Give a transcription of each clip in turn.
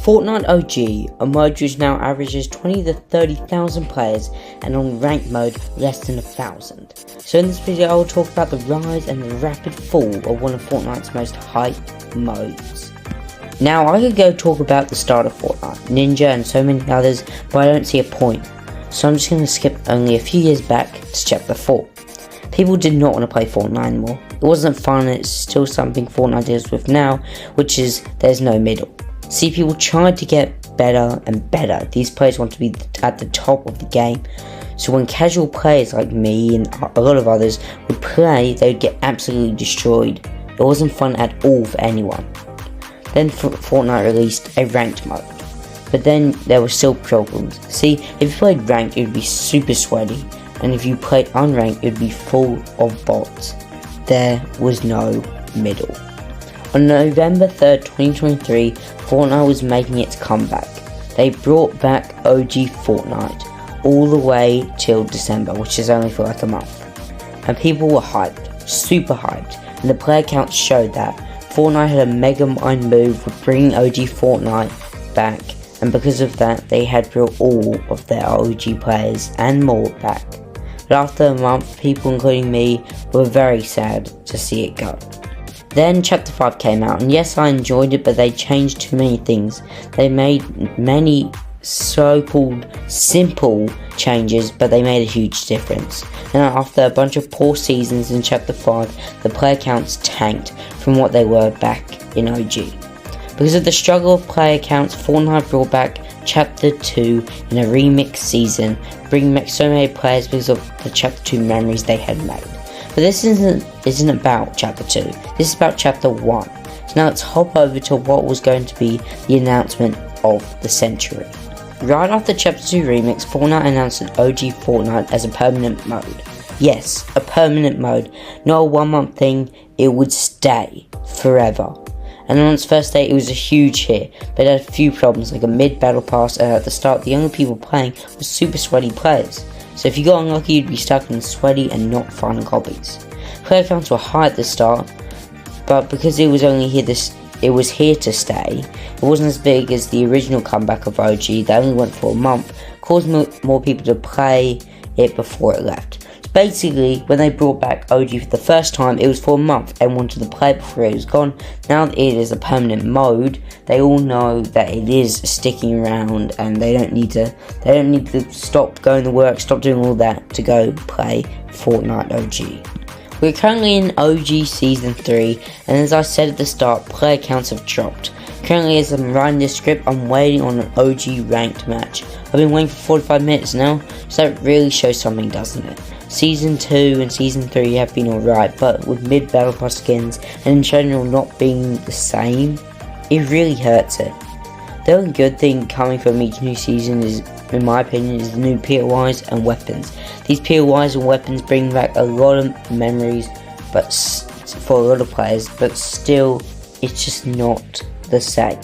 Fortnite OG, a mode which now averages 20 to 30,000 players, and on ranked mode less than 1,000. So in this video I will talk about the rise and the rapid fall of one of Fortnite's most hyped modes. Now I could go talk about the start of Fortnite, Ninja and so many others, but I don't see a point. So I'm just going to skip only a few years back to chapter 4. People did not want to play Fortnite anymore. It wasn't fun, and it's still something Fortnite deals with now, which is there's no middle. See, people tried to get better and better. These players want to be at the top of the game. So when casual players like me and a lot of others would play, they would get absolutely destroyed. It wasn't fun at all for anyone. Then Fortnite released a ranked mode. But then there were still problems. See, if you played ranked, it would be super sweaty. And if you played unranked, it would be full of bots. There was no middle. On November 3rd, 2023, Fortnite was making its comeback. They brought back OG Fortnite all the way till December, which is only for like a month. And people were hyped, super hyped, and the player counts showed that. Fortnite had a mega mind move with bringing OG Fortnite back, and because of that, they had brought all of their OG players and more back. But after a month, people including me were very sad to see it go. Then chapter 5 came out, and yes, I enjoyed it, but they changed too many things. They made many so-called simple changes, but they made a huge difference. And after a bunch of poor seasons in chapter 5, the player counts tanked from what they were back in OG. Because of the struggle of player counts, Fortnite brought back chapter 2 in a remix season, bringing back so many players because of the chapter 2 memories they had made. But this isn't about chapter 2, this is about chapter 1. So now let's hop over to what was going to be the announcement of the century. Right after chapter 2 remix, Fortnite announced an OG Fortnite as a permanent mode. Yes, a permanent mode, not a 1 month thing, it would stay forever. And on its first day it was a huge hit, but it had a few problems like a mid-battle pass, and at the start the only people playing were super sweaty players. So if you got unlucky, you'd be stuck in sweaty and not fun copies. Player counts were high at the start, but because it was here to stay, it wasn't as big as the original comeback of OG that only went for a month, caused more people to play it before it left. So basically, when they brought back OG for the first time, it was for a month and wanted to play before it was gone. Now that it is a permanent mode, they all know that it is sticking around, and they don't need to stop going to work, stop doing all that to go play Fortnite OG. We're currently in OG Season 3, and as I said at the start, player counts have dropped. Currently, as I'm writing this script, I'm waiting on an OG ranked match. I've been waiting for 45 minutes now, so that really shows something, doesn't it? Season 2 and Season 3 have been alright, but with mid-battle pass skins and in general not being the same, it really hurts it. The only good thing coming from each new season is, in my opinion, is the new POIs and weapons. These POIs and weapons bring back a lot of memories, but for a lot of players, but still, it's just not the same.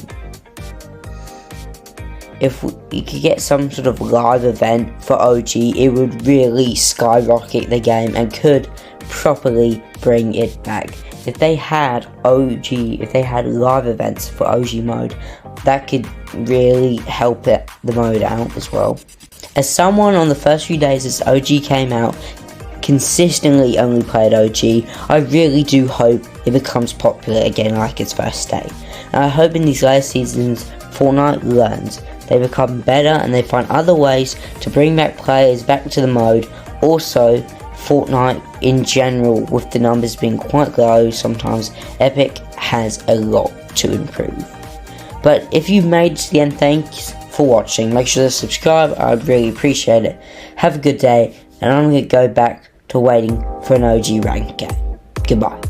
If we could get some sort of live event for OG, it would really skyrocket the game and could properly bring it back. If they had live events for OG mode, that could really help the mode out as well. As someone on the first few days as OG came out, consistently only played OG, I really do hope it becomes popular again like its first day. And I hope in these later seasons, Fortnite learns. They become better and they find other ways to bring back players back to the mode. Also, Fortnite in general, with the numbers being quite low sometimes, Epic has a lot to improve. But if you've made it to the end, thanks for watching. Make sure to subscribe, I'd really appreciate it. Have a good day, and I'm going to go back to waiting for an OG ranked game. Goodbye.